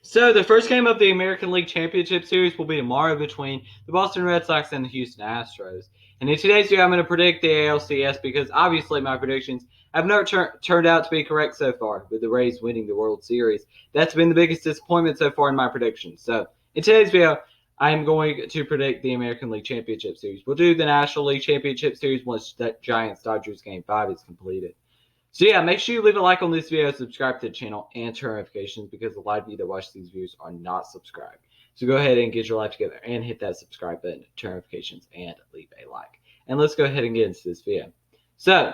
So the first game of the American League Championship Series will be tomorrow between the Boston Red Sox and the Houston Astros. And in today's video, I'm going to predict the ALCS because obviously my predictions have not turned out to be correct so far, with the Rays winning the World Series. That's been the biggest disappointment so far in my predictions. So in today's video, I'm going to predict the American League Championship Series. We'll do the National League Championship Series once that Giants-Dodgers Game 5 is completed. So yeah, make sure you leave a like on this video, subscribe to the channel, and turn notifications because a lot of you that watch these videos are not subscribed. So go ahead and get your life together and hit that subscribe button, turn notifications, and leave a like. And let's go ahead and get into this video. So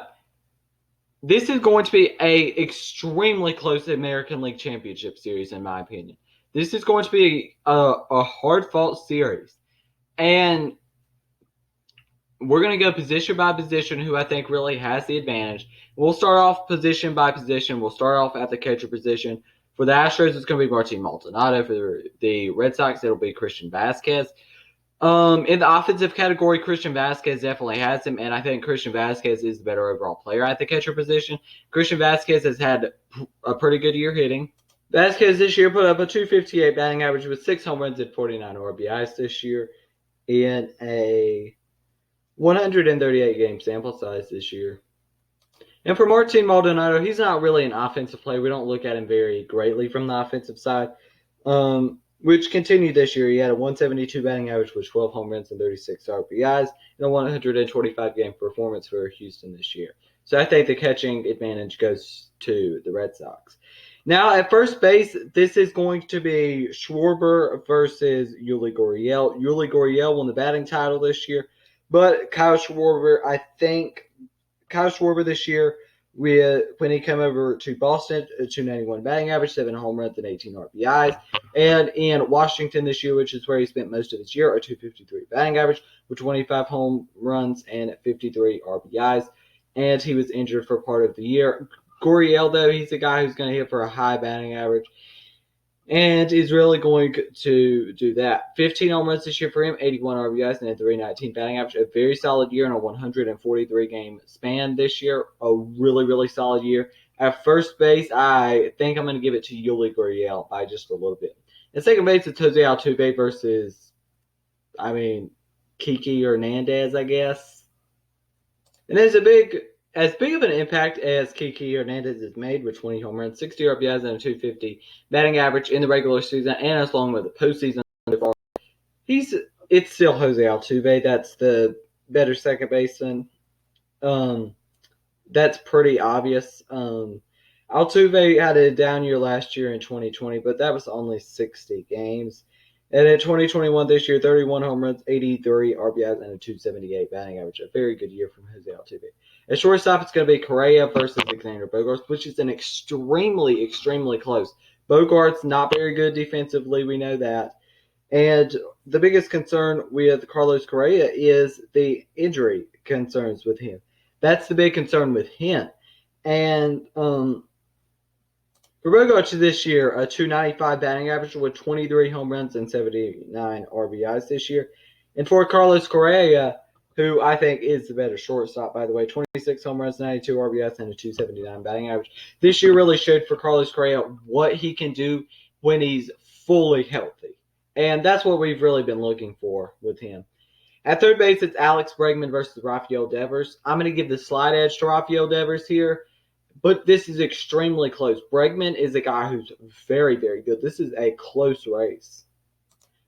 this is going to be a extremely close American League Championship Series, in my opinion. This is going to be a hard-fought series. And we're going to go position by position who I think really has the advantage. We'll start off position by position. We'll start off at the catcher position. For the Astros, it's going to be Martine Maldonado. For the Red Sox, it'll be Christian Vazquez. In the offensive category, Christian Vazquez definitely has him, and I think Christian Vazquez is the better overall player at the catcher position. Christian Vazquez has had a pretty good year hitting. Vazquez this year put up a .258 batting average with 6 home runs and 49 RBIs this year in a 138 game sample size this year. And for Martine Maldonado, he's not really an offensive player. We don't look at him very greatly from the offensive side, which continued this year. He had a 172 batting average with 12 home runs and 36 RBIs in a 125 game performance for Houston this year. So I think the catching advantage goes to the Red Sox. Now, at first base, this is going to be Schwarber versus Yuli Gurriel. Yuli Gurriel won the batting title this year. But Kyle Schwarber, I think Kyle Schwarber this year, when he came over to Boston, a 291 batting average, 7 home runs and 18 RBIs. And in Washington this year, which is where he spent most of his year, a 253 batting average with 25 home runs and 53 RBIs. And he was injured for part of the year. Gurriel, though, he's a guy who's going to hit for a high batting average. And is really going to do that. 15 home runs this year for him, 81 RBIs, and a 319 batting average. A very solid year in a 143-game span this year. A really, really solid year. At first base, I think I'm going to give it to Yuli Gurriel by just a little bit. At second base, it's Jose Altuve versus, Kiki Hernandez, I guess. And there's as big of an impact as Kiki Hernandez has made with 20 home runs, 60 RBIs, and a 250 batting average in the regular season, and as long with the postseason, it's still Jose Altuve. That's the better second baseman. That's pretty obvious. Altuve had a down year last year in 2020, but that was only 60 games. And in 2021, this year, 31 home runs, 83 RBIs, and a 278 batting average. A very good year from Jose Altuve. At shortstop, it's going to be Correa versus Alexander Bogart, which is an extremely, extremely close. Bogart's not very good defensively. We know that. And the biggest concern with Carlos Correa is the injury concerns with him. That's the big concern with him. And for Bogart this year, a 295 batting average with 23 home runs and 79 RBIs this year. And for Carlos Correa, who I think is the better shortstop, by the way, 26 home runs, 92 RBIs, and a 279 batting average. This year really showed for Carlos Correa what he can do when he's fully healthy. And that's what we've really been looking for with him. At third base, it's Alex Bregman versus Rafael Devers. I'm going to give the slight edge to Rafael Devers here. But this is extremely close. Bregman is a guy who's very, very good. This is a close race.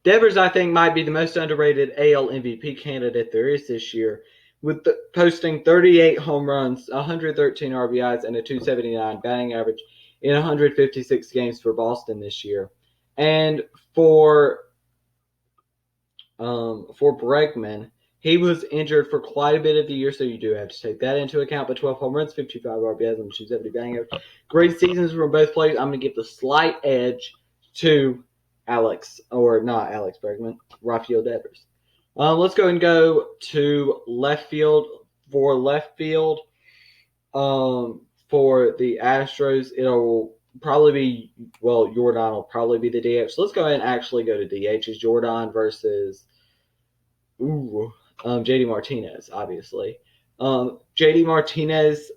Devers, I think, might be the most underrated AL MVP candidate there is this year, with posting 38 home runs, 113 RBIs, and a 279 batting average in 156 games for Boston this year. And for Bregman, he was injured for quite a bit of the year, so you do have to take that into account. But 12 home runs, 55 RBIs, and 270 batting average. Great seasons from both players. I'm going to give the slight edge to Bregman, Rafael Devers. Let's go and go to left field. For left field, for the Astros, it'll probably be, Jordan will probably be the DH. So let's go ahead and actually go to DH. It's Jordan versus JD Martinez, obviously. JD Martinez,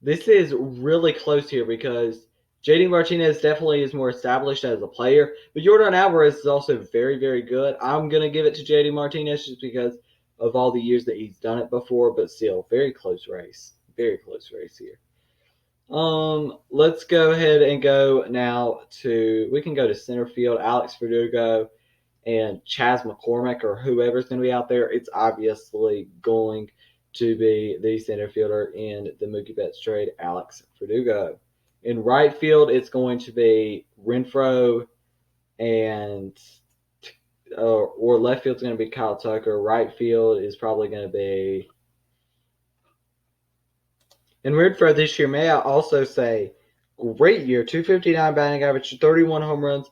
this is really close here because JD Martinez definitely is more established as a player, but Yordan Alvarez is also very, very good. I'm going to give it to JD Martinez just because of all the years that he's done it before, but still, very close race. Very close race here. Let's go ahead and go now we can go to center field. Alex Verdugo and Chas McCormick or whoever's going to be out there. It's obviously going to be the center fielder in the Mookie Betts trade, Alex Verdugo. In right field, it's going to be Renfroe, and or left field is going to be Kyle Tucker. Right field is probably going to be. And Renfroe this year, may I also say, great year, 259 batting average, 31 home runs,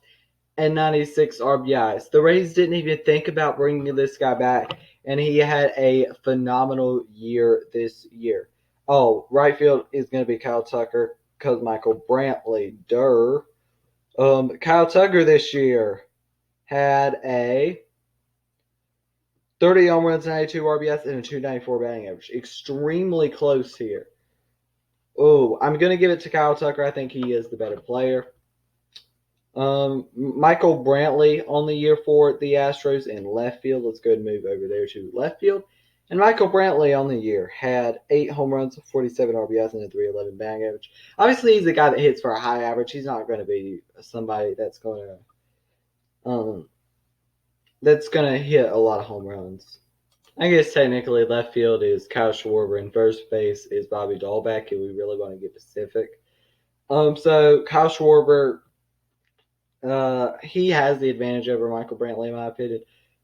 and 96 RBIs. The Rays didn't even think about bringing this guy back, and he had a phenomenal year this year. Oh, right field is going to be Kyle Tucker because Michael Brantley. Kyle Tucker this year had a 30 home runs, 92 RBIs, and a 294 batting average. Extremely close here. Oh, I'm going to give it to Kyle Tucker. I think he is the better player. Michael Brantley on the year for the Astros in left field. Let's go ahead and move over there to left field. And Michael Brantley on the year had 8 home runs, 47 RBIs, and a 311 batting average. Obviously, he's a guy that hits for a high average. He's not going to be somebody that's going to hit a lot of home runs. I guess technically left field is Kyle Schwarber and first base is Bobby Dahlbeck, if we really want to get specific. So Kyle Schwarber, he has the advantage over Michael Brantley, in my opinion.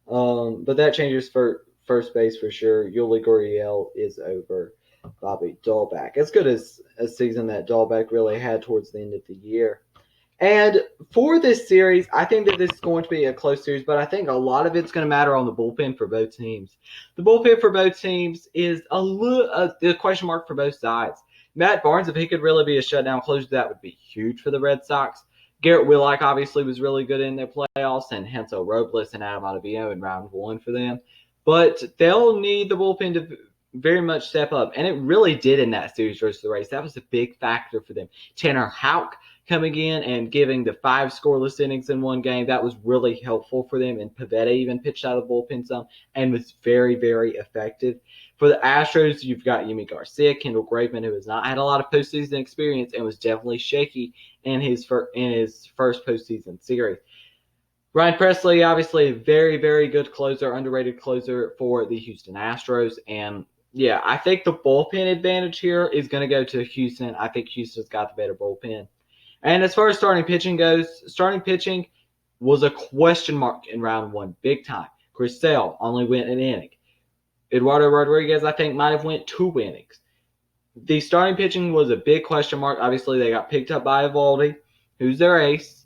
But that changes for first base for sure. Yuli Gurriel is over Bobby Dahlbeck. As good as a season that Dahlbeck really had towards the end of the year. And for this series, I think that this is going to be a close series, but I think a lot of it's going to matter on the bullpen for both teams. The bullpen for both teams is the question mark for both sides. Matt Barnes, if he could really be a shutdown closer, that would be huge for the Red Sox. Garrett Whitlock obviously was really good in their playoffs, and Hansel Robles and Adam Ottavino in round 1 for them. But they'll need the bullpen to very much step up, and it really did in that series versus the Rays. That was a big factor for them. Tanner Houck coming in and giving the 5 scoreless innings in one game, that was really helpful for them. And Pivetta even pitched out of the bullpen some and was very, very effective. For the Astros, you've got Yimi Garcia, Kendall Graveman, who has not had a lot of postseason experience and was definitely shaky in his first postseason series. Ryan Presley, obviously a very, very good closer, underrated closer for the Houston Astros. And yeah, I think the bullpen advantage here is going to go to Houston. I think Houston's got the better bullpen. And as far as starting pitching goes, starting pitching was a question mark in round 1, big time. Chris Sale only went an inning. Eduardo Rodriguez, I think, might have went 2 innings. The starting pitching was a big question mark. Obviously, they got picked up by Eovaldi, who's their ace.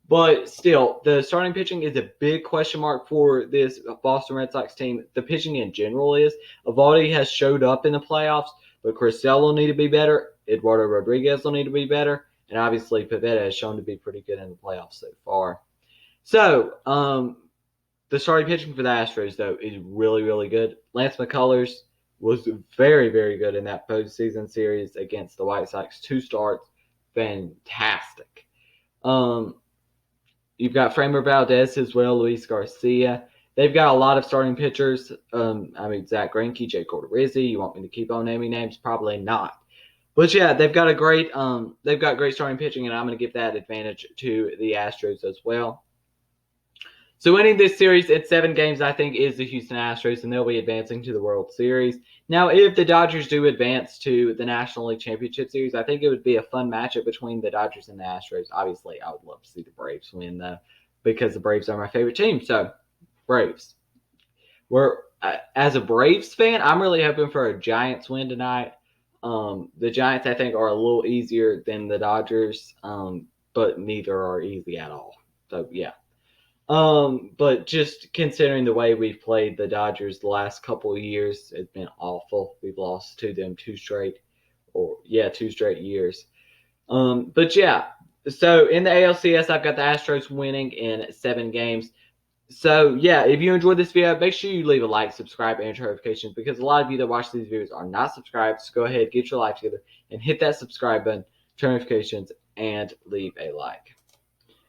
But still, the starting pitching is a big question mark for this Boston Red Sox team. The pitching in general is. Eovaldi has showed up in the playoffs, but Chris Sale will need to be better. Eduardo Rodriguez will need to be better. And obviously, Pivetta has shown to be pretty good in the playoffs so far. So, the starting pitching for the Astros, though, is really, really good. Lance McCullers was very, very good in that postseason series against the White Sox. 2 starts, fantastic. You've got Framber Valdez as well, Luis Garcia. They've got a lot of starting pitchers. Zach Greinke, Jay Corderizzi. You want me to keep on naming names? Probably not. But yeah, they've got great starting pitching, and I'm going to give that advantage to the Astros as well. So winning this series at 7 games, I think, is the Houston Astros, and they'll be advancing to the World Series. Now, if the Dodgers do advance to the National League Championship Series, I think it would be a fun matchup between the Dodgers and the Astros. Obviously, I would love to see the Braves win, though, because the Braves are my favorite team. So, Braves. As a Braves fan, I'm really hoping for a Giants win tonight. The Giants, I think, are a little easier than the Dodgers, but neither are easy at all. So, yeah. But just considering the way we've played the Dodgers the last couple of years, it's been awful. We've lost to them 2 straight years. But yeah, so in the ALCS, I've got the Astros winning in 7 games. So yeah, if you enjoyed this video, make sure you leave a like, subscribe, and turn notifications, because a lot of you that watch these videos are not subscribed. So go ahead, get your life together, and hit that subscribe button, turn notifications, and leave a like.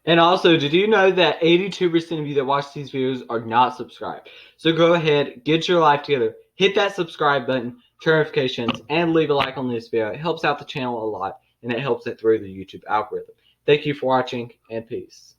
And also, did you know that 82% of you that watch these videos are not subscribed? So go ahead, get your life together, hit that subscribe button, turn notifications, and leave a like on this video. It helps out the channel a lot, and it helps it through the YouTube algorithm. Thank you for watching, and peace.